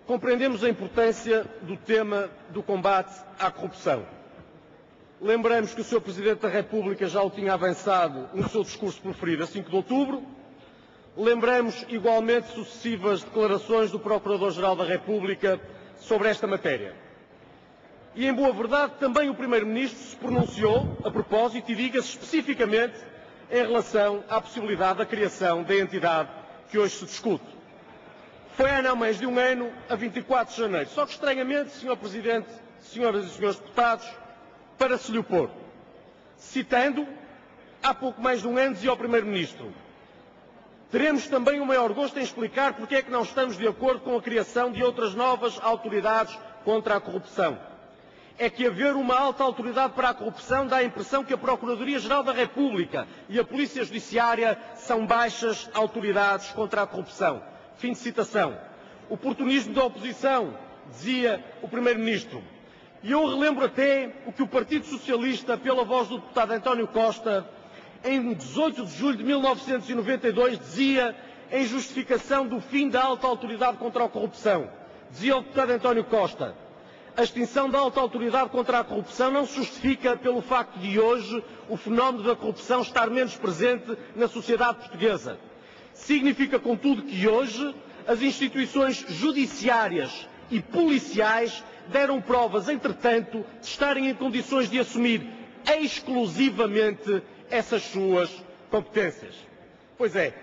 Compreendemos a importância do tema do combate à corrupção. Lembramos que o Sr. Presidente da República já o tinha avançado no seu discurso preferido a 5 de outubro. Lembramos igualmente sucessivas declarações do Procurador-Geral da República sobre esta matéria. E, em boa verdade, também o Primeiro-Ministro se pronunciou a propósito e diga-se especificamente em relação à possibilidade da criação da entidade que hoje se discute. Foi há não mais de um ano, a 24 de janeiro. Só que, estranhamente, Sr. Presidente, Senhoras e Senhores Deputados, para se lhe opor, citando, há pouco mais de um ano, dizia ao Primeiro-Ministro: teremos também o maior gosto em explicar porque é que não estamos de acordo com a criação de outras novas autoridades contra a corrupção. É que haver uma alta autoridade para a corrupção dá a impressão que a Procuradoria-Geral da República e a Polícia Judiciária são baixas autoridades contra a corrupção. Fim de citação. Oportunismo da oposição, dizia o Primeiro-Ministro. E eu relembro até o que o Partido Socialista, pela voz do deputado António Costa, em 18 de julho de 1992, dizia em justificação do fim da alta autoridade contra a corrupção. Dizia o deputado António Costa: a extinção da alta autoridade contra a corrupção não se justifica pelo facto de hoje o fenómeno da corrupção estar menos presente na sociedade portuguesa. Significa, contudo, que hoje as instituições judiciárias e policiais deram provas, entretanto, de estarem em condições de assumir exclusivamente essas suas competências. Pois é,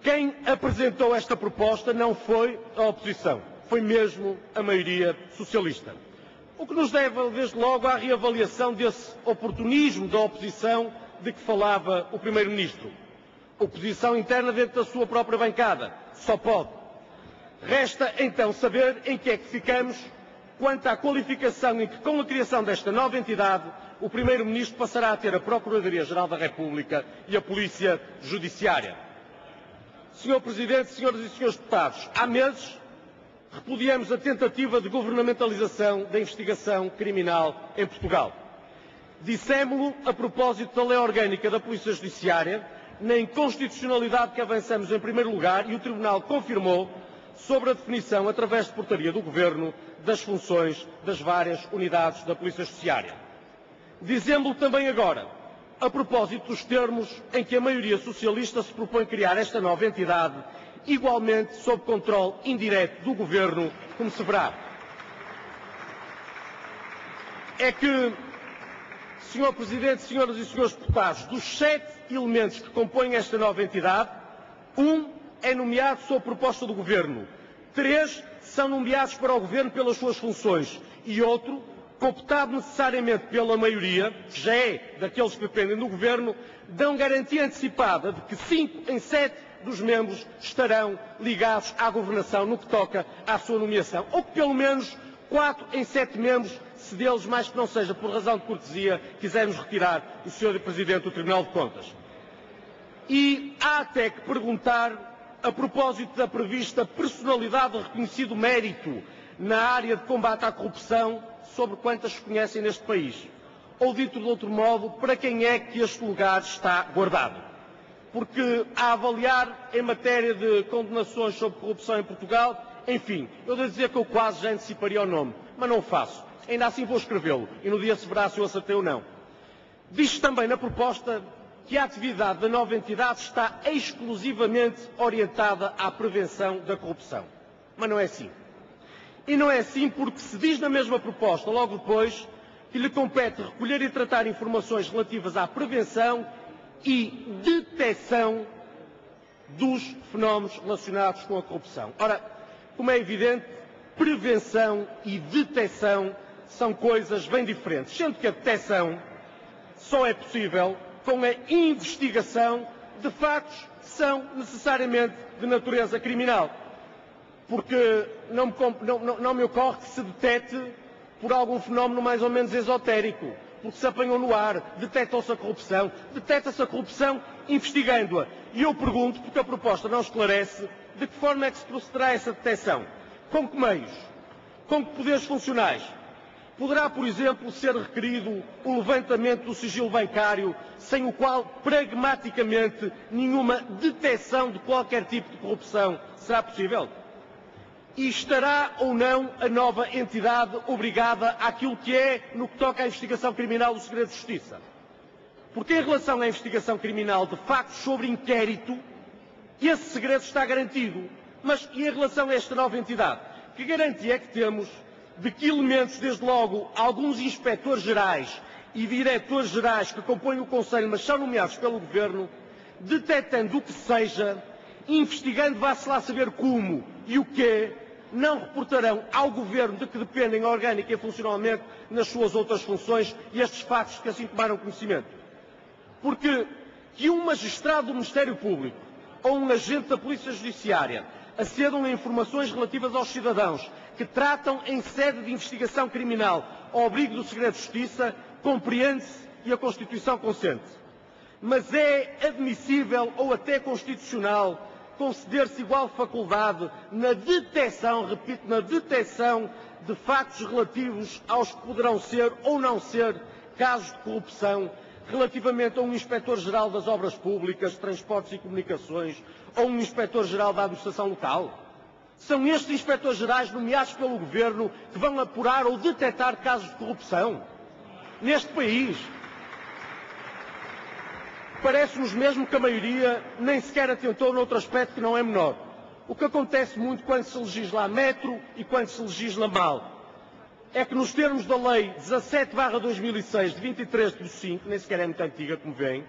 quem apresentou esta proposta não foi a oposição, foi mesmo a maioria socialista. O que nos leva, desde logo, à reavaliação desse oportunismo da oposição de que falava o Primeiro-Ministro. Oposição interna dentro da sua própria bancada, só pode. Resta então saber em que é que ficamos quanto à qualificação em que, com a criação desta nova entidade, o Primeiro-Ministro passará a ter a Procuradoria-Geral da República e a Polícia Judiciária. Sr. Presidente, Senhoras e Senhores Deputados, há meses repudiamos a tentativa de governamentalização da investigação criminal em Portugal. Dissemo-lo a propósito da Lei Orgânica da Polícia Judiciária, na inconstitucionalidade que avançamos em primeiro lugar, e o Tribunal confirmou, sobre a definição, através de portaria do Governo, das funções das várias unidades da Polícia Judiciária. Dizemo-lo também agora, a propósito dos termos em que a maioria socialista se propõe criar esta nova entidade, igualmente sob controle indireto do Governo, como se verá. É que, Sr. Presidente, Senhoras e Senhores Deputados, dos 7 elementos que compõem esta nova entidade, um é nomeado sob proposta do Governo, 3 são nomeados para o Governo pelas suas funções e outro, cooptado necessariamente pela maioria, que já é daqueles que dependem do Governo, dão garantia antecipada de que 5 em 7 dos membros estarão ligados à governação no que toca à sua nomeação, ou que pelo menos 4 em 7 membros, se deles, mais que não seja por razão de cortesia, quisermos retirar o Sr. Presidente do Tribunal de Contas. E há até que perguntar, a propósito da prevista personalidade de reconhecido mérito na área de combate à corrupção, sobre quantas se conhecem neste país. Ou, dito de outro modo, para quem é que este lugar está guardado. Porque, a avaliar em matéria de condenações sobre corrupção em Portugal, enfim, eu devo dizer que eu quase já anteciparia o nome, mas não o faço. Ainda assim vou escrevê-lo, e no dia se verá se eu acertei ou não. Diz também na proposta que a atividade da nova entidade está exclusivamente orientada à prevenção da corrupção. Mas não é assim. E não é assim porque se diz na mesma proposta, logo depois, que lhe compete recolher e tratar informações relativas à prevenção e detecção dos fenómenos relacionados com a corrupção. Ora, como é evidente, prevenção e detecção são coisas bem diferentes, sendo que a detecção só é possível com a investigação de factos que são necessariamente de natureza criminal. Porque não me ocorre que se detecte por algum fenómeno mais ou menos esotérico, porque se apanhou no ar, detecta-se a corrupção, detecta-se a corrupção investigando-a. E eu pergunto, porque a proposta não esclarece, de que forma é que se procederá essa detecção? Com que meios? Com que poderes funcionais? Poderá, por exemplo, ser requerido o levantamento do sigilo bancário, sem o qual, pragmaticamente, nenhuma detecção de qualquer tipo de corrupção será possível? E estará ou não a nova entidade obrigada àquilo que é, no que toca à investigação criminal, o segredo de justiça? Porque em relação à investigação criminal de factos sobre inquérito, esse segredo está garantido. Mas e em relação a esta nova entidade? Que garantia é que temos de que elementos, desde logo alguns inspectores gerais e diretores gerais que compõem o Conselho, mas são nomeados pelo Governo, detectando o que seja, investigando vá-se lá saber como e o quê, não reportarão ao Governo de que dependem orgânica e funcionalmente nas suas outras funções e estes factos de que assim tomaram conhecimento? Porque que um magistrado do Ministério Público ou um agente da Polícia Judiciária acedam a informações relativas aos cidadãos que tratam em sede de investigação criminal ao abrigo do segredo de justiça, compreende-se e a Constituição consente. Mas é admissível ou até constitucional conceder-se igual faculdade na detecção, repito, na detecção de factos relativos aos que poderão ser ou não ser casos de corrupção relativamente a um Inspetor-Geral das Obras Públicas, Transportes e Comunicações ou um Inspetor-Geral da Administração Local? São estes Inspectores Gerais nomeados pelo Governo que vão apurar ou detectar casos de corrupção neste país? Parece-nos mesmo que a maioria nem sequer atentou noutro aspecto que não é menor. O que acontece muito quando se legisla a metro e quando se legisla mal é que nos termos da Lei 17/2006, de 23/5, nem sequer é muito antiga, como veem,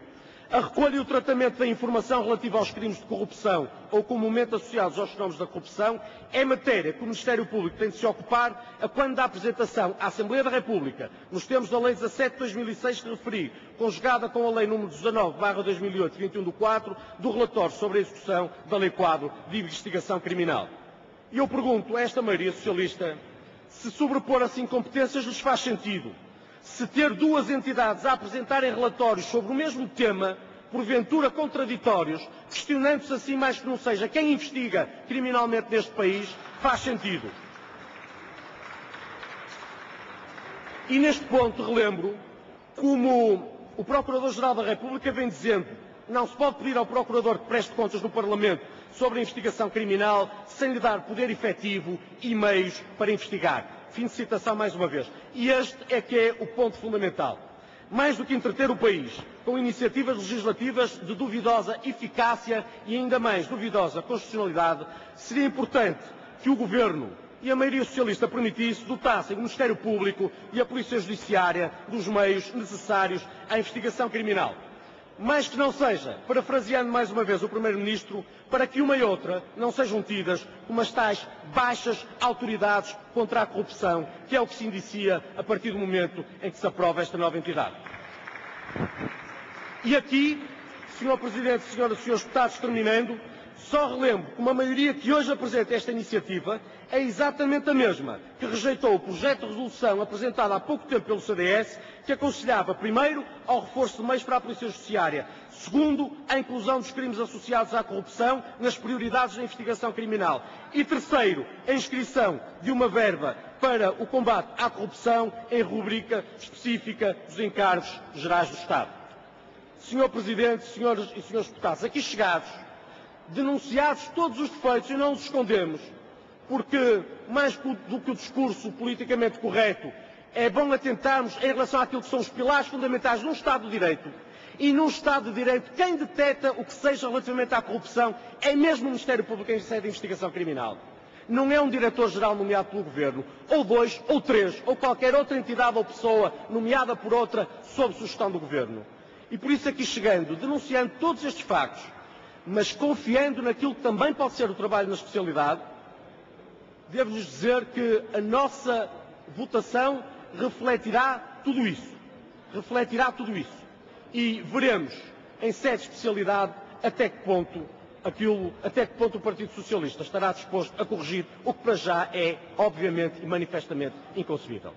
a recolha e o tratamento da informação relativa aos crimes de corrupção ou comumente associados aos fenómenos da corrupção é matéria que o Ministério Público tem de se ocupar a quando da apresentação à Assembleia da República, nos termos da Lei 17/2006 que referi, conjugada com a Lei nº 19/2008, 21/4, do relatório sobre a execução da Lei Quadro de Investigação Criminal. E eu pergunto a esta maioria socialista se sobrepor assim competências lhes faz sentido. Se ter duas entidades a apresentarem relatórios sobre o mesmo tema, porventura contraditórios, questionando-se assim mais que não seja quem investiga criminalmente neste país, faz sentido. E neste ponto relembro, como o Procurador-Geral da República vem dizendo, não se pode pedir ao Procurador que preste contas no Parlamento sobre a investigação criminal sem lhe dar poder efetivo e meios para investigar. Fim de citação mais uma vez. E este é que é o ponto fundamental. Mais do que entreter o país com iniciativas legislativas de duvidosa eficácia e ainda mais duvidosa constitucionalidade, seria importante que o Governo e a maioria socialista permitisse dotassem o Ministério Público e a Polícia Judiciária dos meios necessários à investigação criminal. Mais que não seja, parafraseando mais uma vez o Primeiro-Ministro, para que uma e outra não sejam tidas como as tais baixas autoridades contra a corrupção, que é o que se indicia a partir do momento em que se aprova esta nova entidade. E aqui, Sr. Presidente, Senhoras e Senhores Deputados, terminando, só relembro que uma maioria que hoje apresenta esta iniciativa é exatamente a mesma que rejeitou o projeto de resolução apresentado há pouco tempo pelo CDS, que aconselhava, primeiro, ao reforço de meios para a Polícia Judiciária, segundo, a inclusão dos crimes associados à corrupção nas prioridades da investigação criminal e, terceiro, a inscrição de uma verba para o combate à corrupção em rubrica específica dos encargos gerais do Estado. Sr. Presidente, Senhoras e Senhores Deputados, aqui chegados, denunciados todos os defeitos, e não os escondemos, porque, mais do que o discurso politicamente correto, é bom atentarmos em relação àquilo que são os pilares fundamentais de um Estado de Direito. E num Estado de Direito, quem detecta o que seja relativamente à corrupção é mesmo o Ministério Público em sede de investigação criminal. Não é um diretor-geral nomeado pelo Governo, ou dois, ou três, ou qualquer outra entidade ou pessoa nomeada por outra sob sugestão do Governo. E por isso aqui chegando, denunciando todos estes factos, mas confiando naquilo que também pode ser o trabalho na especialidade, devo-lhes dizer que a nossa votação refletirá tudo isso. Refletirá tudo isso. E veremos, em sede de especialidade, até que ponto o Partido Socialista estará disposto a corrigir o que para já é, obviamente e manifestamente, inconcebível.